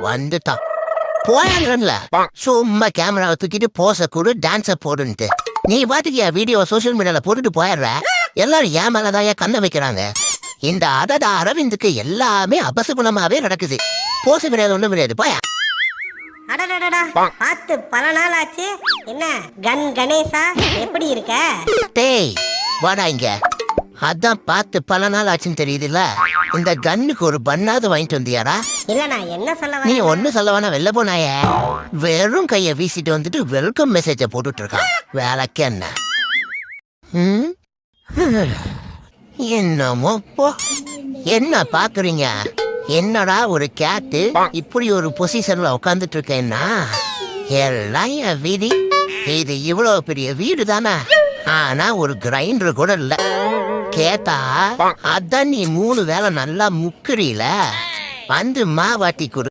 வந்துட்டான் போயாங்கல்ல சும்மா கேமராவை தூக்கிட்டு போஸ கூட டான்ஸ போடுன்ட்டு நீ பாட்டுக்கு என் வீடியோ சோசியல் மீடியால போட்டுட்டு போயிடுற. எல்லாரும் ஏன் மேலதான் ஏன் கண்ண வைக்கிறாங்க. இந்த அதடா அரவிந்துக்கு எல்லாமே அபசகுணமாவே நடக்குது. போச கிடையாது ஒண்ணும் கிடையாது போயா. அடடடடா பார்த்து பல நாள் ஆச்சு. என்ன கணேசா எப்படி இருக்க? டேய் வாடா இங்க. அதான் பார்த்து பல நாள் ஆச்சுன்னு தெரியுதுல்ல. இந்த கன்னுக்கு ஒரு பண்ணாவது வாங்கிட்டு வந்தியாடா? இல்ல நான் என்ன சொல்ல நீ ஒண்ணு சொல்ல வேணா வெளில போனாய. வெறும் கைய வீசிட்டு வந்துட்டு வெல்கம் மெசேஜ போட்டுட்டு இருக்கான். வேலைக்கு என்ன என்னமோ போ. என்ன பாக்குறீங்க? என்னடா ஒரு கேட்டு இப்படி ஒரு பொசிஷன்ல உட்காந்துட்டு இருக்கேன்னா எல்லாம் என் வீதி. இது இவ்வளவு பெரிய வீடு தானே, ஆனா ஒரு கிரைண்டர் கூட இல்ல. கேட்டா அதான் நீ 3 வேளை நல்லா முக்குறீல வந்து மாவாட்டி கொடு.